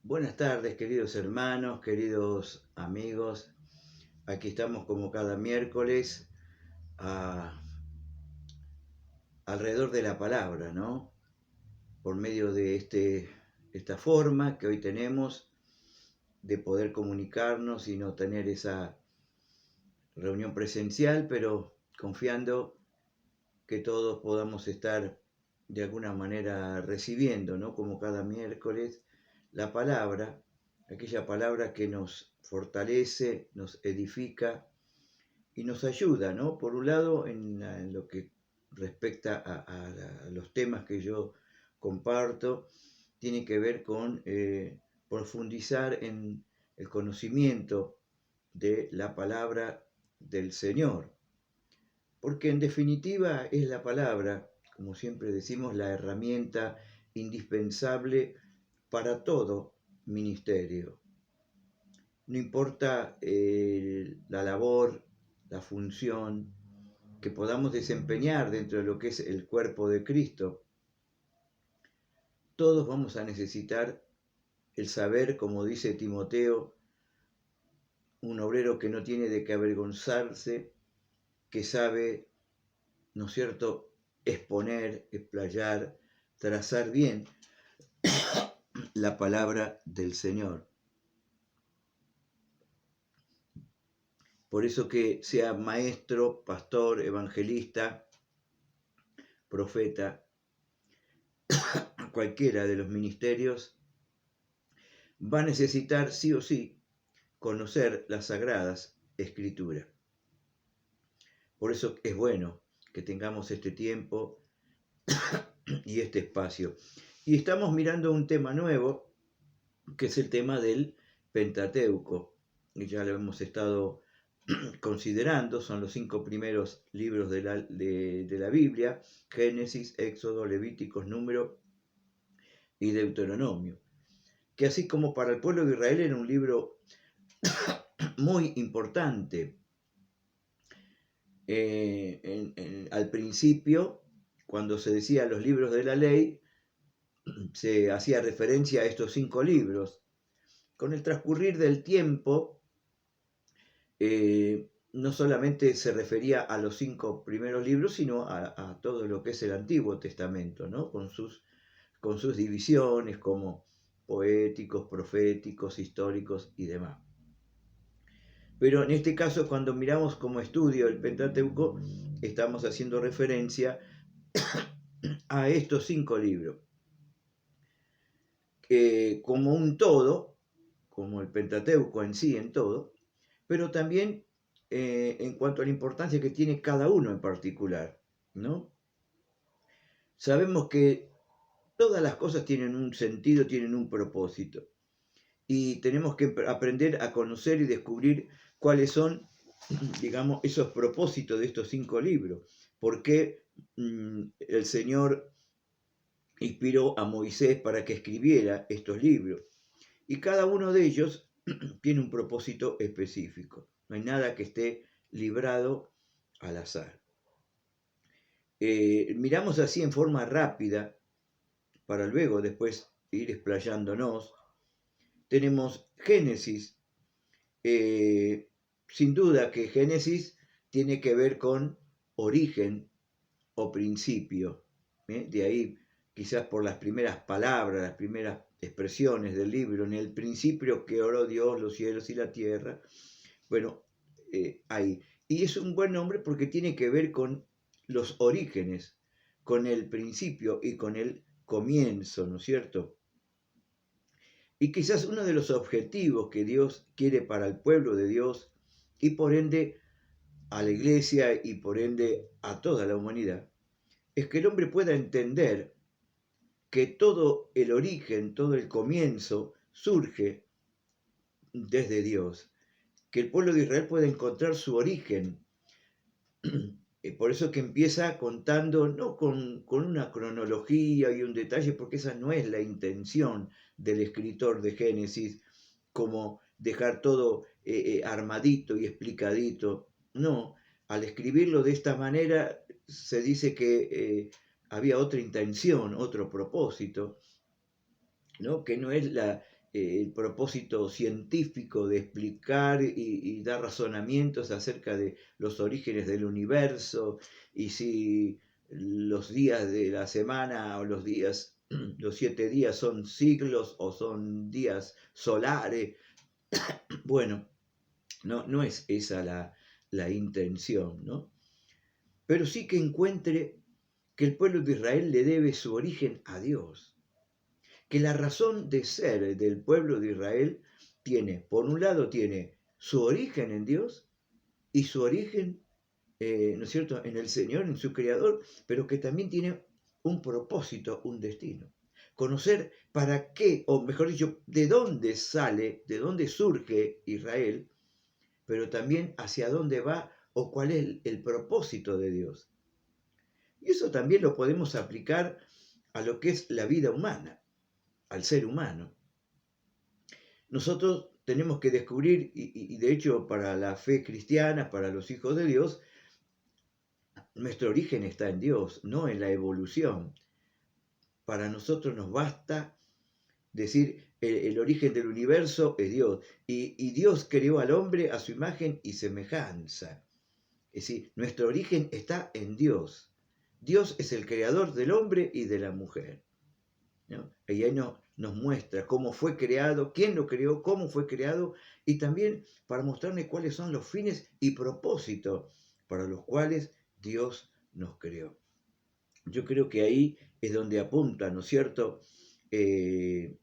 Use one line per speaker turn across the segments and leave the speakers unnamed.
Buenas tardes, queridos hermanos, queridos amigos. Aquí estamos como cada miércoles a- alrededor de la palabra, ¿no? Por medio de esta forma que hoy tenemos de poder comunicarnos y no tener esa reunión presencial, pero confiando que todos podamos estar de alguna manera recibiendo, ¿no? Como cada miércoles, la palabra, aquella palabra que nos fortalece, nos edifica y nos ayuda, ¿no? Por un lado, en lo que respecta a los temas que yo comparto, tiene que ver con profundizar en el conocimiento de la palabra del Señor, porque en definitiva es la palabra, como siempre decimos, la herramienta indispensable para todo ministerio. No importa la labor, la función que podamos desempeñar dentro de lo que es el cuerpo de Cristo, todos vamos a necesitar el saber, como dice Timoteo, un obrero que no tiene de qué avergonzarse, que sabe, ¿no es cierto?, exponer, explayar, trazar bien la palabra del Señor. Por eso que sea maestro, pastor, evangelista, profeta, cualquiera de los ministerios, va a necesitar sí o sí conocer las sagradas escrituras. Por eso es bueno que tengamos este tiempo y este espacio. Y estamos mirando un tema nuevo, que es el tema del Pentateuco. Y ya lo hemos estado considerando, son los 5 primeros libros de la Biblia: Génesis, Éxodo, Levíticos, Número y Deuteronomio. Que así como para el pueblo de Israel era un libro muy importante, al principio, cuando se decía los libros de la ley, se hacía referencia a estos 5 libros. Con el transcurrir del tiempo, no solamente se refería a los 5 primeros libros, sino a todo lo que es el Antiguo Testamento, ¿no? Con sus divisiones como poéticos, proféticos, históricos y demás. Pero en este caso, cuando miramos como estudio el Pentateuco, estamos haciendo referencia a estos 5 libros, como un todo, como el Pentateuco en sí, en todo, pero también en cuanto a la importancia que tiene cada uno en particular, ¿no? Sabemos que todas las cosas tienen un sentido, tienen un propósito, y tenemos que aprender a conocer y descubrir cuáles son, digamos, esos propósitos de estos 5 libros. ¿Por qué el Señor inspiró a Moisés para que escribiera estos libros? Y cada uno de ellos tiene un propósito específico. No hay nada que esté librado al azar. Miramos así en forma rápida, para luego después ir explayándonos. Tenemos Génesis. Sin duda que Génesis tiene que ver con origen o principio. De ahí, quizás por las primeras palabras, las primeras expresiones del libro: en el principio creó Dios los cielos y la tierra. Bueno, ahí. Y es un buen nombre porque tiene que ver con los orígenes, con el principio y con el comienzo, ¿no es cierto? Y quizás uno de los objetivos que Dios quiere para el pueblo de Dios, y por ende a la iglesia y por ende a toda la humanidad, es que el hombre pueda entender que todo el origen, todo el comienzo surge desde Dios, que el pueblo de Israel pueda encontrar su origen. Por eso que empieza contando, no con una cronología y un detalle, porque esa no es la intención del escritor de Génesis, como dejar todo armadito y explicadito. No, al escribirlo de esta manera se dice que había otra intención, otro propósito, ¿no? Que no es el propósito científico de explicar y dar razonamientos acerca de los orígenes del universo y si los días de la semana o los días, los 7 días son siglos o son días solares. Bueno, no es esa la intención, ¿no? Pero sí que encuentre que el pueblo de Israel le debe su origen a Dios, que la razón de ser del pueblo de Israel tiene, por un lado, tiene su origen en Dios y su origen, ¿no es cierto?, en el Señor, en su Creador, pero que también tiene un propósito, un destino. Conocer para qué, o mejor dicho, de dónde sale, de dónde surge Israel, pero también hacia dónde va o cuál es el propósito de Dios. Y eso también lo podemos aplicar a lo que es la vida humana, al ser humano. Nosotros tenemos que descubrir, y de hecho para la fe cristiana, para los hijos de Dios, nuestro origen está en Dios, no en la evolución. Para nosotros nos basta decir el origen del universo es Dios, y Dios creó al hombre a su imagen y semejanza. Es decir, nuestro origen está en Dios. Dios es el creador del hombre y de la mujer, ¿no? Y ahí nos muestra cómo fue creado, quién lo creó, cómo fue creado, y también para mostrarle cuáles son los fines y propósitos para los cuales Dios nos creó. Yo creo que ahí es donde apunta, ¿no es cierto?, el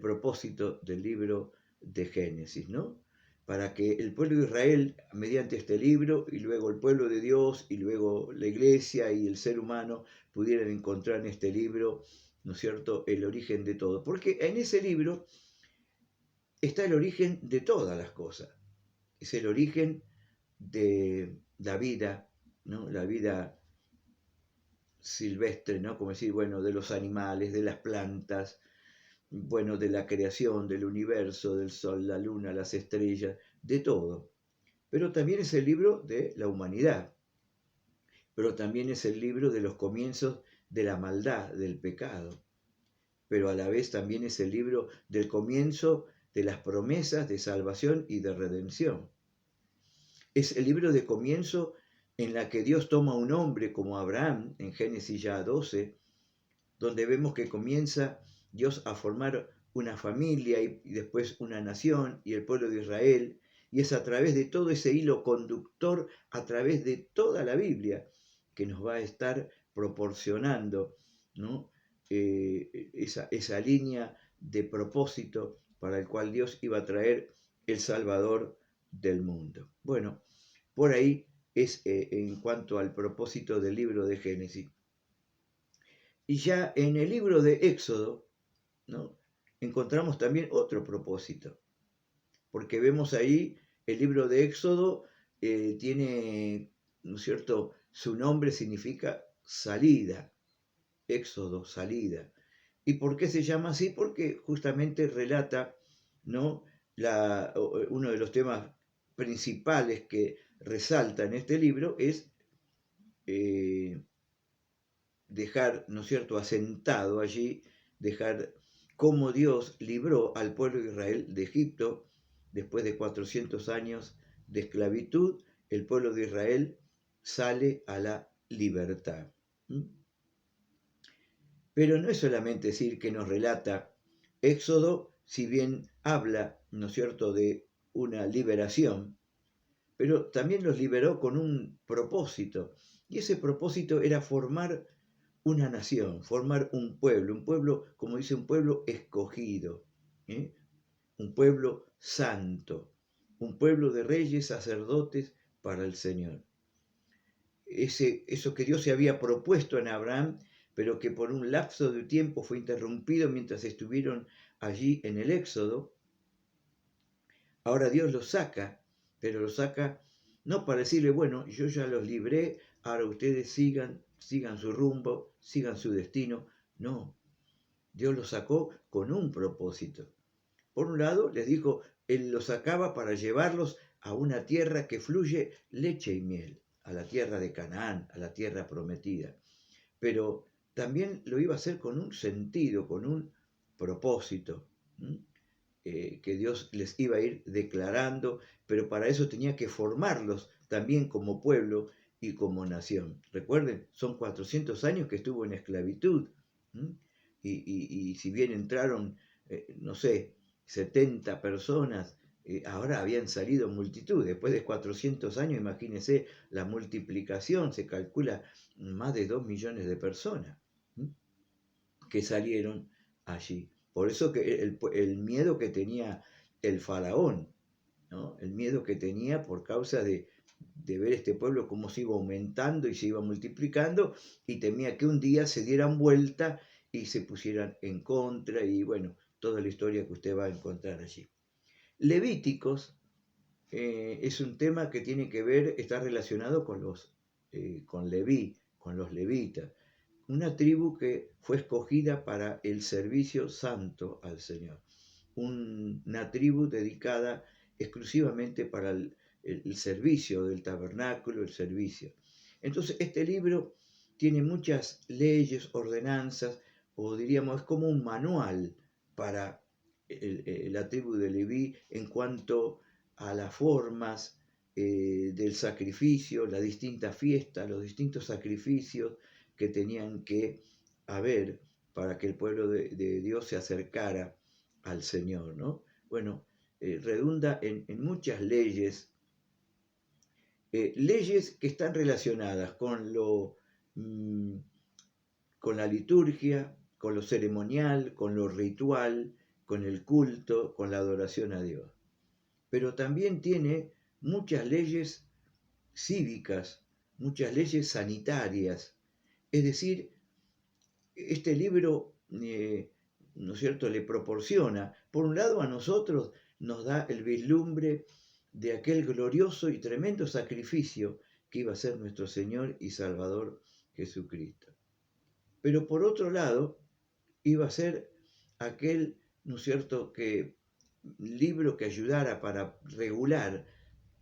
propósito del libro de Génesis, ¿no? Para que el pueblo de Israel, mediante este libro, y luego el pueblo de Dios, y luego la iglesia y el ser humano, pudieran encontrar en este libro, ¿no es cierto?, el origen de todo. Porque en ese libro está el origen de todas las cosas. Es el origen de la vida, ¿no? La vida silvestre, ¿no? Como decir, bueno, de los animales, de las plantas, bueno, de la creación, del universo, del sol, la luna, las estrellas, de todo. Pero también es el libro de la humanidad, pero también es el libro de los comienzos de la maldad, del pecado, pero a la vez también es el libro del comienzo de las promesas de salvación y de redención. Es el libro de comienzo en la que Dios toma un hombre como Abraham, en Génesis ya 12, donde vemos que comienza Dios a formar una familia y después una nación y el pueblo de Israel, y es a través de todo ese hilo conductor, a través de toda la Biblia, que nos va a estar proporcionando, ¿no?, esa línea de propósito para el cual Dios iba a traer el Salvador del mundo. Bueno, por ahí es en cuanto al propósito del libro de Génesis. Y ya en el libro de Éxodo, ¿no?, encontramos también otro propósito, porque vemos ahí el libro de Éxodo tiene, ¿no es cierto?, su nombre significa salida, Éxodo, salida. ¿Y por qué se llama así? Porque justamente relata, ¿no?, uno de los temas principales que resalta en este libro es dejar, ¿no es cierto?, asentado allí, dejar cómo Dios libró al pueblo de Israel de Egipto después de 400 años de esclavitud. El pueblo de Israel sale a la libertad. Pero no es solamente decir que nos relata Éxodo, si bien habla, ¿no es cierto?, de una liberación, pero también los liberó con un propósito, y ese propósito era formar una nación, formar un pueblo, como dice, un pueblo escogido, ¿eh?, un pueblo santo, un pueblo de reyes, sacerdotes para el Señor. Eso que Dios se había propuesto en Abraham, pero que por un lapso de tiempo fue interrumpido mientras estuvieron allí en el Éxodo, ahora Dios los saca, pero los saca no para decirle, bueno, yo ya los libré, ahora ustedes sigan su rumbo, sigan su destino. No, Dios los sacó con un propósito. Por un lado, les dijo, Él los sacaba para llevarlos a una tierra que fluye leche y miel, a la tierra de Canaán, a la tierra prometida. Pero también lo iba a hacer con un sentido, con un propósito, que Dios les iba a ir declarando, pero para eso tenía que formarlos también como pueblo y como nación. Recuerden, son 400 años que estuvo en esclavitud, y si bien entraron, no sé, 70 personas, ahora habían salido multitud. Después de 400 años, imagínense la multiplicación, se calcula más de 2 millones de personas que salieron allí. Por eso que el miedo que tenía el faraón, ¿no? El miedo que tenía por causa de ver este pueblo cómo se iba aumentando y se iba multiplicando, y temía que un día se dieran vuelta y se pusieran en contra, y bueno, toda la historia que usted va a encontrar allí. Levíticos es un tema que tiene que ver, está relacionado con Leví, con los levitas, una tribu que fue escogida para el servicio santo al Señor, una tribu dedicada exclusivamente para el servicio del tabernáculo, el servicio. Entonces, este libro tiene muchas leyes, ordenanzas, o diríamos, es como un manual para la tribu de Leví en cuanto a las formas del sacrificio, las distintas fiestas, los distintos sacrificios que tenían que haber para que el pueblo de Dios se acercara al Señor, ¿no? Bueno, redunda en muchas leyes, leyes que están relacionadas con la liturgia, con lo ceremonial, con lo ritual, con el culto, con la adoración a Dios. Pero también tiene muchas leyes cívicas, muchas leyes sanitarias. Es decir, este libro, ¿no es cierto?, le proporciona, por un lado a nosotros nos da el vislumbre de aquel glorioso y tremendo sacrificio que iba a ser nuestro Señor y Salvador Jesucristo. Pero por otro lado, iba a ser aquel, ¿no es cierto?, libro que ayudara para regular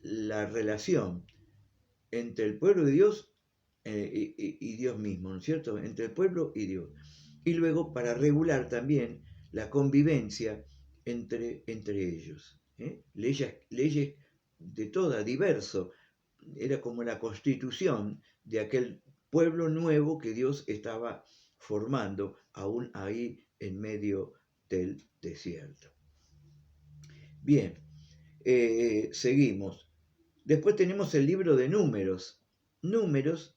la relación entre el pueblo de Dios y Dios mismo, ¿no es cierto?, entre el pueblo y Dios. Y luego para regular también la convivencia entre ellos. Leyes de toda, diverso. Era como la constitución de aquel pueblo nuevo que Dios estaba formando, aún ahí en medio del desierto. Bien, seguimos. Después tenemos el libro de Números. Números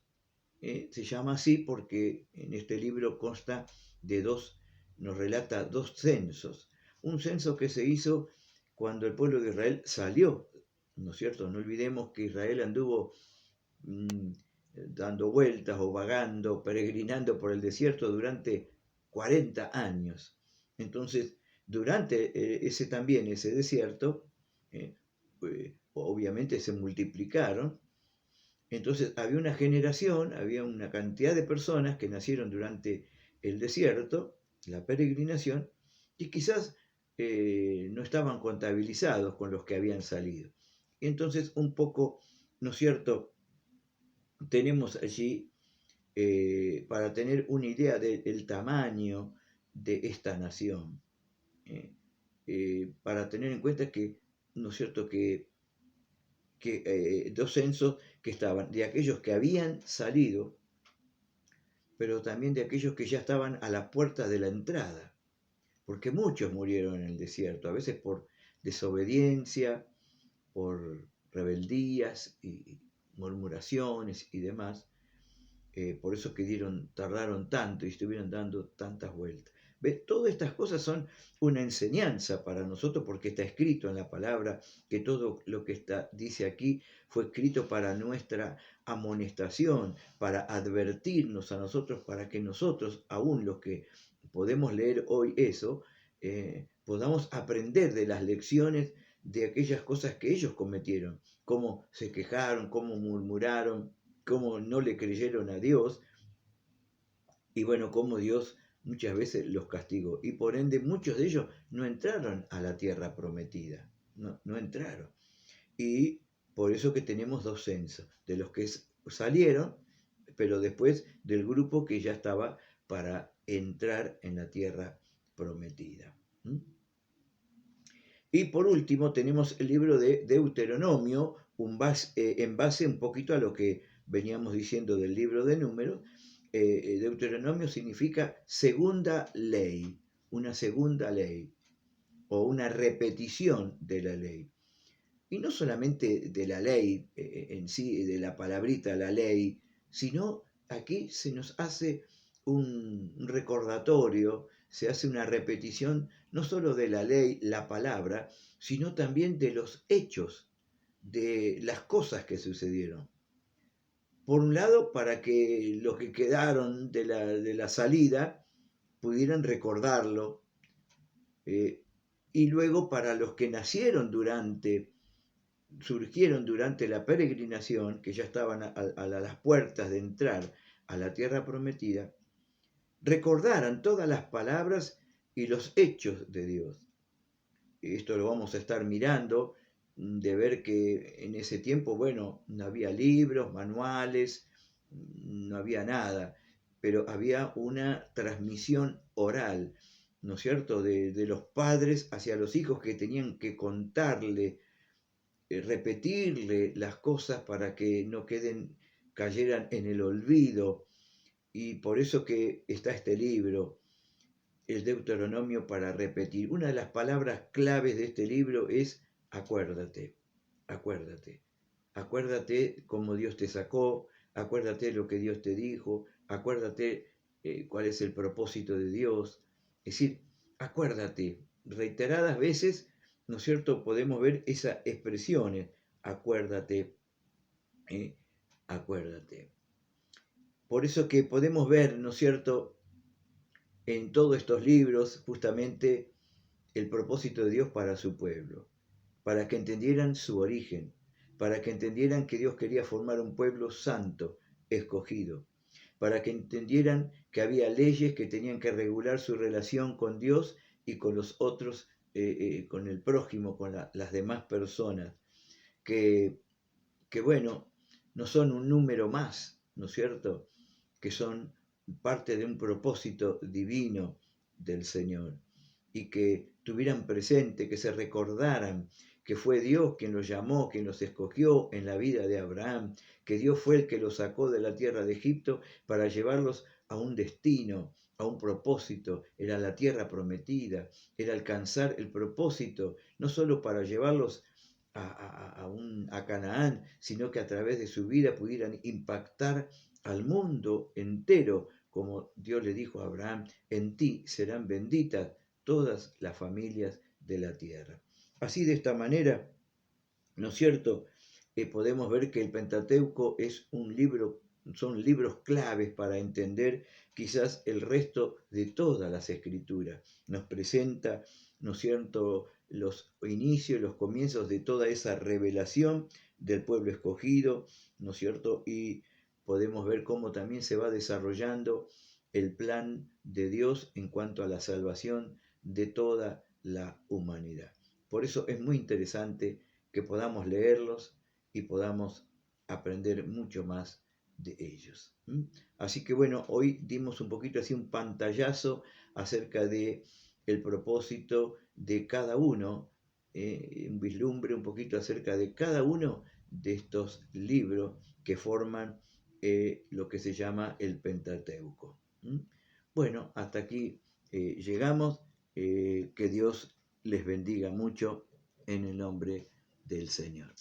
se llama así porque en este libro consta de nos relata dos censos. Un censo que se hizo cuando el pueblo de Israel salió, ¿no es cierto? No olvidemos que Israel anduvo dando vueltas o vagando, peregrinando por el desierto durante 40 años. Entonces, durante ese desierto, obviamente se multiplicaron. Entonces había una generación, había una cantidad de personas que nacieron durante el desierto, la peregrinación, y quizás no estaban contabilizados con los que habían salido. Entonces un poco, ¿no es cierto?, tenemos allí, para tener una idea del tamaño de esta nación, para tener en cuenta que, ¿no es cierto?, que dos censos que estaban de aquellos que habían salido, pero también de aquellos que ya estaban a la puerta de la entrada, porque muchos murieron en el desierto, a veces por desobediencia, por rebeldías y murmuraciones y demás. Por eso tardaron tanto y estuvieron dando tantas vueltas. ¿Ves? Todas estas cosas son una enseñanza para nosotros porque está escrito en la palabra que todo lo que dice aquí fue escrito para nuestra amonestación, para advertirnos a nosotros, para que nosotros, aún los que podemos leer hoy eso, podamos aprender de las lecciones de aquellas cosas que ellos cometieron, cómo se quejaron, cómo murmuraron, cómo no le creyeron a Dios, y bueno, cómo Dios muchas veces los castigó. Y por ende muchos de ellos no entraron a la tierra prometida, no entraron. Y por eso que tenemos dos censos, de los que salieron, pero después del grupo que ya estaba para entrar en la tierra prometida. Y por último tenemos el libro de Deuteronomio, en base un poquito a lo que veníamos diciendo del libro de Números. Deuteronomio significa segunda ley, una segunda ley o una repetición de la ley. Y no solamente de la ley en sí, de la palabrita la ley, sino aquí se nos hace un recordatorio, se hace una repetición no solo de la ley, la palabra, sino también de los hechos, de las cosas que sucedieron. Por un lado, para que los que quedaron de la salida pudieran recordarlo, y luego para los que surgieron durante la peregrinación, que ya estaban a las puertas de entrar a la tierra prometida, recordaran todas las palabras y los hechos de Dios. Esto lo vamos a estar mirando, de ver que en ese tiempo, bueno, no había libros, manuales, no había nada, pero había una transmisión oral, ¿no es cierto?, de los padres hacia los hijos, que tenían que contarle, repetirle las cosas para que no cayeran en el olvido. Y por eso que está este libro, el Deuteronomio, para repetir. Una de las palabras claves de este libro es acuérdate, acuérdate. Acuérdate cómo Dios te sacó, acuérdate lo que Dios te dijo, acuérdate cuál es el propósito de Dios. Es decir, acuérdate. Reiteradas veces, ¿no es cierto?, podemos ver esas expresiones. Acuérdate, acuérdate. Por eso que podemos ver, ¿no es cierto?, en todos estos libros justamente el propósito de Dios para su pueblo, para que entendieran su origen, para que entendieran que Dios quería formar un pueblo santo, escogido, para que entendieran que había leyes que tenían que regular su relación con Dios y con los otros, con el prójimo, con las demás personas, que bueno, no son un número más, ¿no es cierto?, que son parte de un propósito divino del Señor, y que tuvieran presente, que se recordaran que fue Dios quien los llamó, quien los escogió en la vida de Abraham, que Dios fue el que los sacó de la tierra de Egipto para llevarlos a un destino, a un propósito. Era la tierra prometida, era alcanzar el propósito, no solo para llevarlos a Canaán, sino que a través de su vida pudieran impactar al mundo entero, como Dios le dijo a Abraham: en ti serán benditas todas las familias de la tierra. Así, de esta manera, ¿no es cierto?, podemos ver que el Pentateuco es son libros claves para entender quizás el resto de todas las escrituras. Nos presenta, ¿no es cierto?, los inicios, los comienzos de toda esa revelación del pueblo escogido, ¿no es cierto?, y podemos ver cómo también se va desarrollando el plan de Dios en cuanto a la salvación de toda la humanidad. Por eso es muy interesante que podamos leerlos y podamos aprender mucho más de ellos. Así que bueno, hoy dimos un poquito así un pantallazo acerca de el propósito de cada uno, un vislumbre un poquito acerca de cada uno de estos libros que forman lo que se llama el Pentateuco. Bueno, hasta aquí llegamos. Que Dios les bendiga mucho en el nombre del Señor.